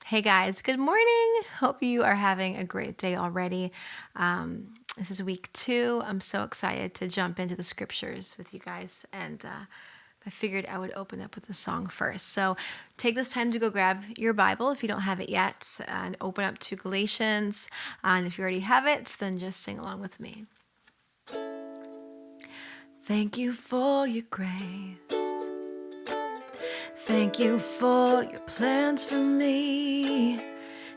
Hey guys, good morning. Hope you are having a great day already. This is week 2. I'm so excited to jump into the scriptures with you guys, and I figured I would open up with a song first. So take this time to go grab your Bible if you don't have it yet, and open up to Galatians. And if you already have it, then just sing along with me. Thank you for your grace. Thank you for your plans for me.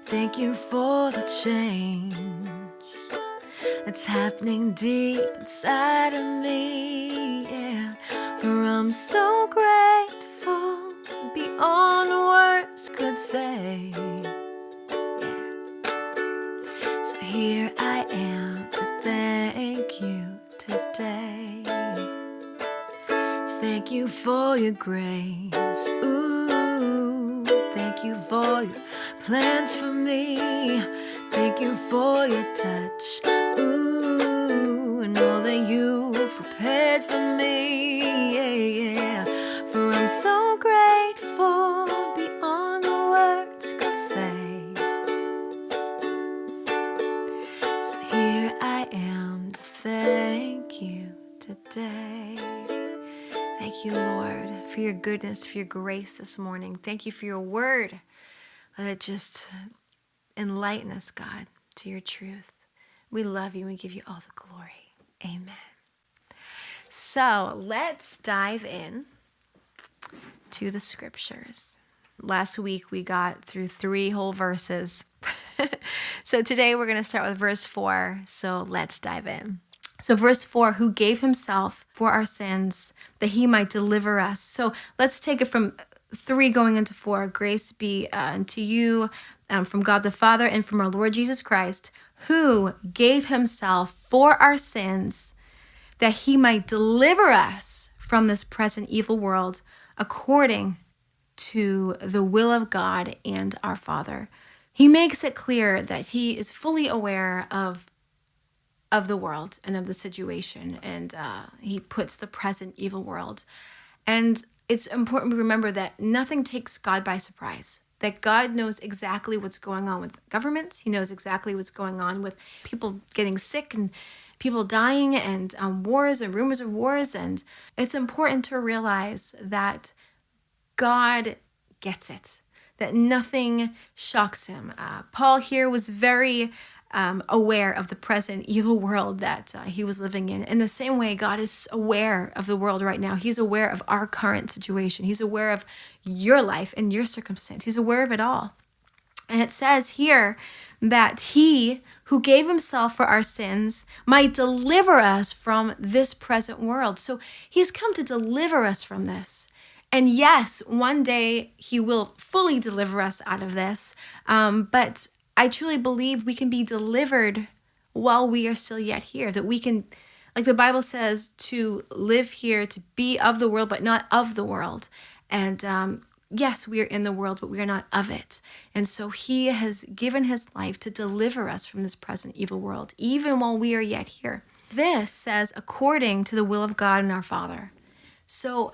Thank you for the change that's happening deep inside of me. Yeah, for I'm so grateful beyond words could say. Yeah. So here I am to thank you today. Thank you for your grace. Ooh, thank you for your plans for me. Thank you for your touch. Ooh, and all that you've prepared for me. Yeah, yeah. For I'm so grateful beyond words could say. So here I am to thank you today. Thank you, Lord, for your goodness, for your grace this morning. Thank you for your word. Let it just enlighten us, God, to your truth. We love you and we give you all the glory. Amen. So let's dive in to the scriptures. Last week we got through 3 whole verses. So today we're going to start with verse 4. So let's dive in. So verse 4, who gave himself for our sins that he might deliver us. So let's take it from 3 going into 4. Grace be unto you from God the Father and from our Lord Jesus Christ, who gave himself for our sins that he might deliver us from this present evil world according to the will of God and our Father. He makes it clear that he is fully aware of the world and of the situation, and he puts the present evil world. And it's important to remember that nothing takes God by surprise, that God knows exactly what's going on with governments. He knows exactly what's going on with people getting sick and people dying and wars and rumors of wars. And it's important to realize that God gets it, that nothing shocks him. Paul here was very aware of the present evil world that he was living in. In the same way, God is aware of the world right now. He's aware of our current situation. He's aware of your life and your circumstance. He's aware of it all. And it says here that he who gave himself for our sins might deliver us from this present world. So he's come to deliver us from this. And yes, one day he will fully deliver us out of this. But I truly believe we can be delivered while we are still yet here, that we can, like the Bible says, to live here, to be of the world, but not of the world. And yes, we are in the world, but we are not of it. And so he has given his life to deliver us from this present evil world, even while we are yet here. This says, according to the will of God and our Father. So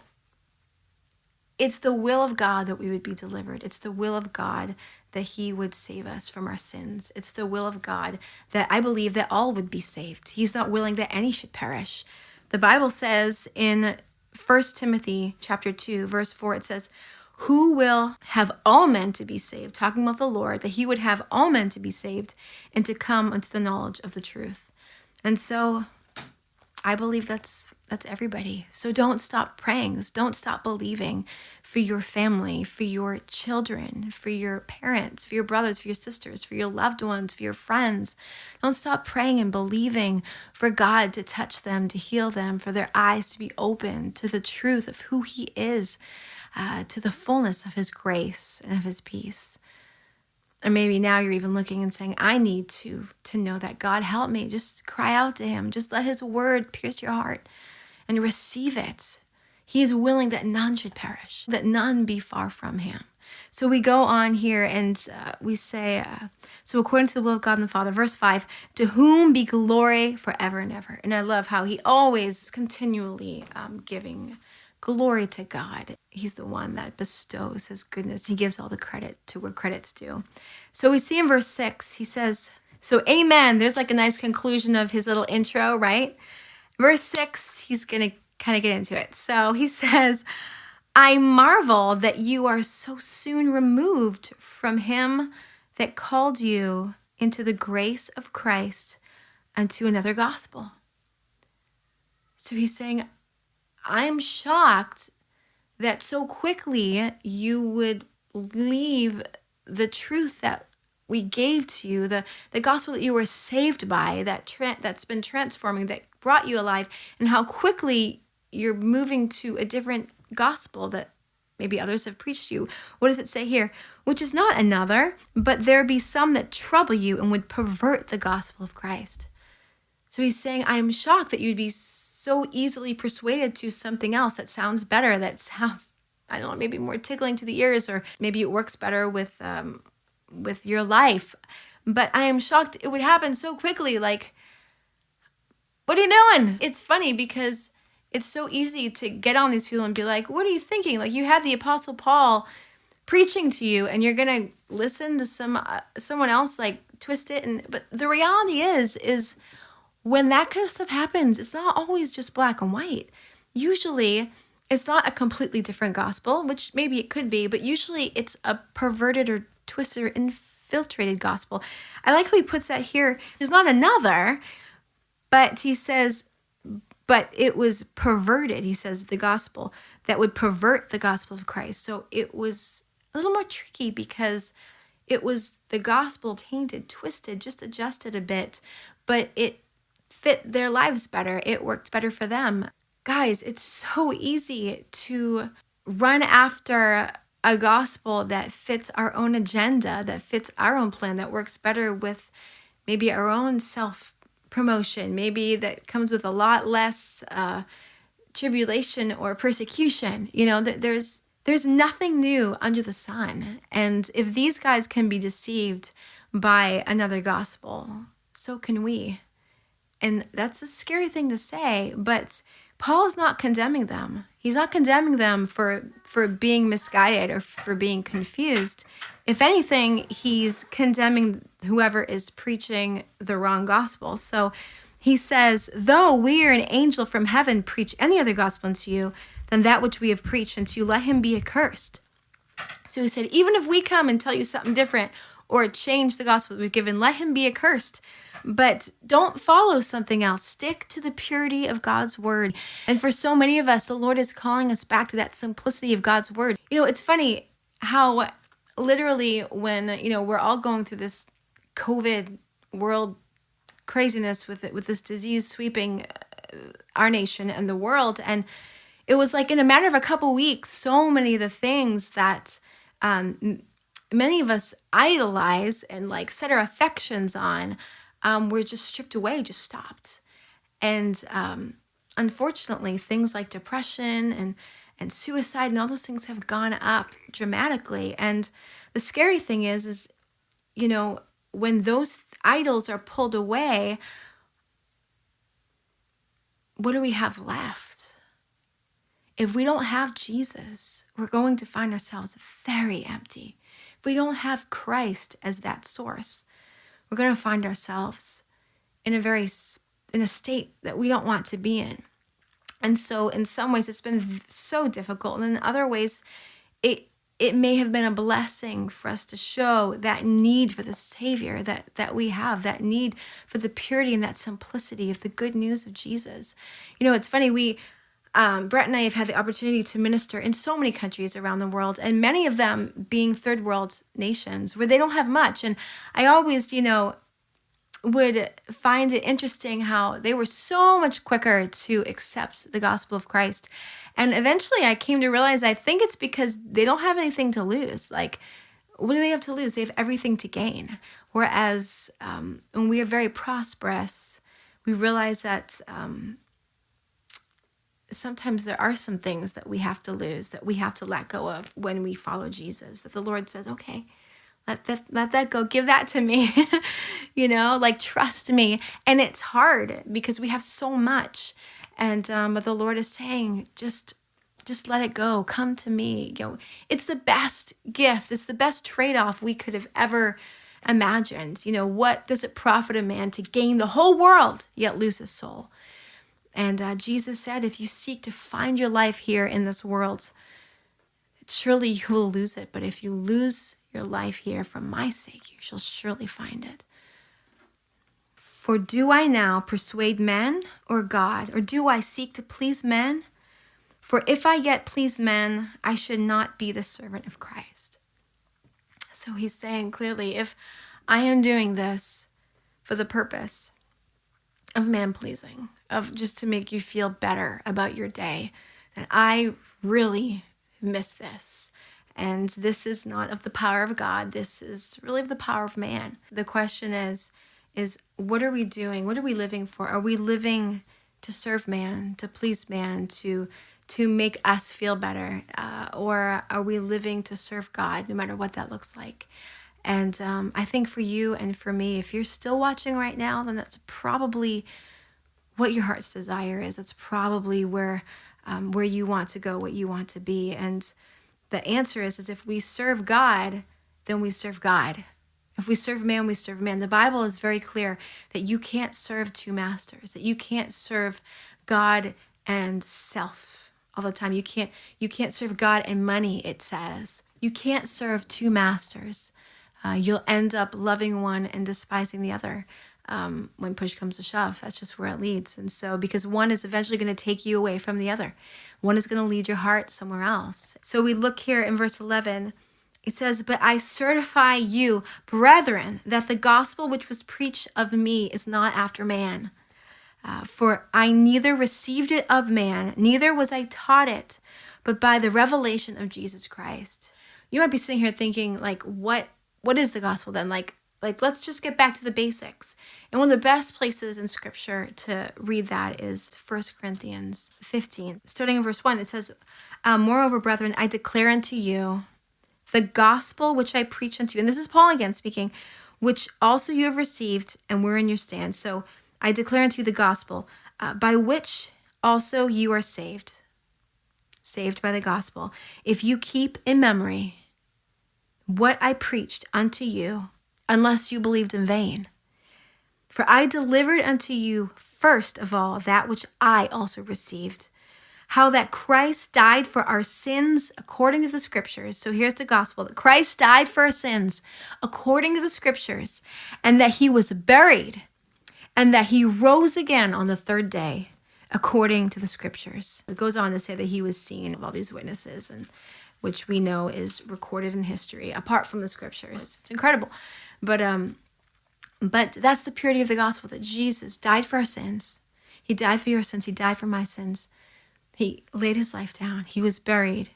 it's the will of God that we would be delivered. It's the will of God that he would save us from our sins. It's the will of God that I believe that all would be saved. He's not willing that any should perish. The Bible says in 1 Timothy chapter 2, verse 4, it says, who will have all men to be saved, talking about the Lord, that he would have all men to be saved and to come unto the knowledge of the truth. And so I believe that's everybody. So don't stop praying. Don't stop believing for your family, for your children, for your parents, for your brothers, for your sisters, for your loved ones, for your friends. Don't stop praying and believing for God to touch them, to heal them, for their eyes to be open to the truth of who he is, to the fullness of his grace and of his peace. Or maybe now you're even looking and saying, I need to know that. God, help me. Just cry out to him. Just let his word pierce your heart and receive it. He is willing that none should perish, that none be far from him. So we go on here and we say, so according to the will of God and the Father, verse 5, to whom be glory forever and ever. And I love how he always continually giving Glory to God. He's the one that bestows his goodness. He gives all the credit to where credit's due. So we see in verse 6, he says, so amen. There's like a nice conclusion of his little intro, right? Verse 6, he's going to kind of get into it. So he says, I marvel that you are so soon removed from him that called you into the grace of Christ unto another gospel. So he's saying, I'm shocked that so quickly you would leave the truth that we gave to you, the gospel that you were saved by, that's been transforming, that brought you alive, and how quickly you're moving to a different gospel that maybe others have preached to you. What does it say here? Which is not another, but there be some that trouble you and would pervert the gospel of Christ. So he's saying, I'm shocked that you'd be so easily persuaded to something else that sounds better, that sounds, I don't know, maybe more tickling to the ears, or maybe it works better with your life. But I am shocked it would happen so quickly. Like, what are you doing? It's funny because it's so easy to get on these people and be like, what are you thinking? Like, you had the Apostle Paul preaching to you and you're going to listen to someone else like twist it. But the reality is when that kind of stuff happens, it's not always just black and white. Usually it's not a completely different gospel, which maybe it could be, but usually it's a perverted or twisted or infiltrated gospel. I like how he puts that here. There's not another, but he says, but it was perverted. He says the gospel that would pervert the gospel of Christ. So it was a little more tricky because it was the gospel tainted, twisted, just adjusted a bit, but it fit their lives better. It worked better for them. Guys, it's so easy to run after a gospel that fits our own agenda, that fits our own plan, that works better with maybe our own self-promotion, maybe that comes with a lot less tribulation or persecution. You know, there's nothing new under the sun. And if these guys can be deceived by another gospel, so can we. And that's a scary thing to say, but Paul is not condemning them. He's not condemning them for being misguided or for being confused. If anything, he's condemning whoever is preaching the wrong gospel. So he says, though we or an angel from heaven preach any other gospel unto you than that which we have preached unto you, let him be accursed. So he said, even if we come and tell you something different or change the gospel that we've given, let him be accursed. But don't follow something else. Stick to the purity of God's word. And for so many of us, the Lord is calling us back to that simplicity of God's word. You know, it's funny how literally when, we're all going through this COVID world craziness with this disease sweeping our nation and the world. And it was like in a matter of a couple weeks, so many of the things that many of us idolize and like set our affections on were just stripped away, just stopped. And unfortunately, things like depression and suicide and all those things have gone up dramatically. And the scary thing is when those idols are pulled away, what do we have left? If we don't have Jesus, we're going to find ourselves very empty. If we don't have Christ as that source, we're going to find ourselves in a state that we don't want to be in. And so in some ways it's been so difficult. And in other ways, it may have been a blessing for us to show that need for the Savior that we have, that need for the purity and that simplicity of the good news of Jesus. It's funny, Brett and I have had the opportunity to minister in so many countries around the world, and many of them being third world nations where they don't have much. And I always, would find it interesting how they were so much quicker to accept the gospel of Christ. And eventually I came to realize, I think it's because they don't have anything to lose. Like, what do they have to lose? They have everything to gain. Whereas when we are very prosperous, we realize that sometimes there are some things that we have to lose, that we have to let go of when we follow Jesus, that the Lord says, okay, let that go, give that to me, trust me. And it's hard because we have so much. And but the Lord is saying, just Just let it go. Come to me. It's the best gift. It's the best trade-off we could have ever imagined. What does it profit a man to gain the whole world yet lose his soul? And Jesus said, if you seek to find your life here in this world, surely you will lose it. But if you lose your life here for my sake, you shall surely find it. For do I now persuade men or God? Or do I seek to please men? For if I yet please men, I should not be the servant of Christ. So he's saying clearly, if I am doing this for the purpose of man-pleasing, of just to make you feel better about your day, then I really miss this. And this is not of the power of God. This is really of the power of man. The question is what are we doing? What are we living for? Are we living to serve man, to please man, to make us feel better? Or are we living to serve God, no matter what that looks like? And I think for you and for me, if you're still watching right now, then that's probably what your heart's desire is. It's probably where you want to go, what you want to be. And the answer is if we serve God, then we serve God. If we serve man, we serve man. The Bible is very clear that you can't serve two masters, that you can't serve God and self all the time. You can't serve God and money, it says. You can't serve two masters. You'll end up loving one and despising the other. When push comes to shove, that's just where it leads. And so, because one is eventually going to take you away from the other. One is going to lead your heart somewhere else. So we look here in verse 11. It says, but I certify you, brethren, that the gospel which was preached of me is not after man. For I neither received it of man, neither was I taught it, but by the revelation of Jesus Christ. You might be sitting here thinking, what is the gospel then? Like, let's just get back to the basics. And one of the best places in Scripture to read that is 1 Corinthians 15. Starting in verse 1, it says, moreover, brethren, I declare unto you the gospel which I preach unto you. And this is Paul again speaking, which also you have received and wherein you stand. So I declare unto you the gospel, by which also you are saved. Saved by the gospel. If you keep in memory what I preached unto you, unless you believed in vain. For I delivered unto you first of all that which I also received, how that Christ died for our sins according to the Scriptures. So here's the gospel, that Christ died for our sins according to the Scriptures, and that he was buried, and that he rose again on the third day according to the Scriptures. It goes on to say that he was seen of all these witnesses, and which we know is recorded in history apart from the Scriptures. It's incredible. But that's the purity of the gospel, that Jesus died for our sins. He died for your sins. He died for my sins. He laid his life down. He was buried.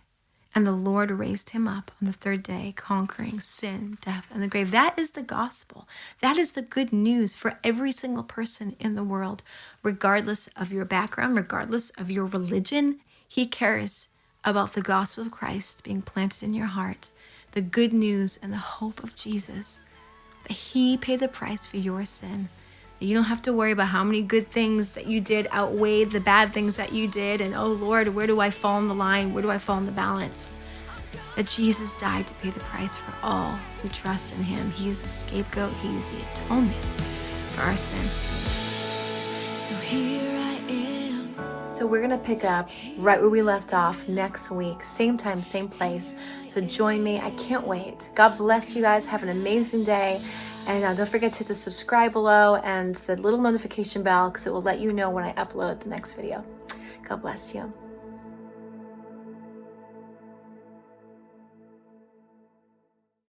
And the Lord raised him up on the third day, conquering sin, death, and the grave. That is the gospel. That is the good news for every single person in the world, regardless of your background, regardless of your religion. He cares about the gospel of Christ being planted in your heart, the good news and the hope of Jesus, that he paid the price for your sin. That you don't have to worry about how many good things that you did outweighed the bad things that you did. And oh Lord, where do I fall in the line? Where do I fall in the balance? That Jesus died to pay the price for all who trust in him. He is the scapegoat. He is the atonement for our sin. So here I am. So we're going to pick up right where we left off next week. Same time, same place. So join me. I can't wait. God bless you guys. Have an amazing day. And don't forget to hit the subscribe below and the little notification bell, because it will let you know when I upload the next video. God bless you.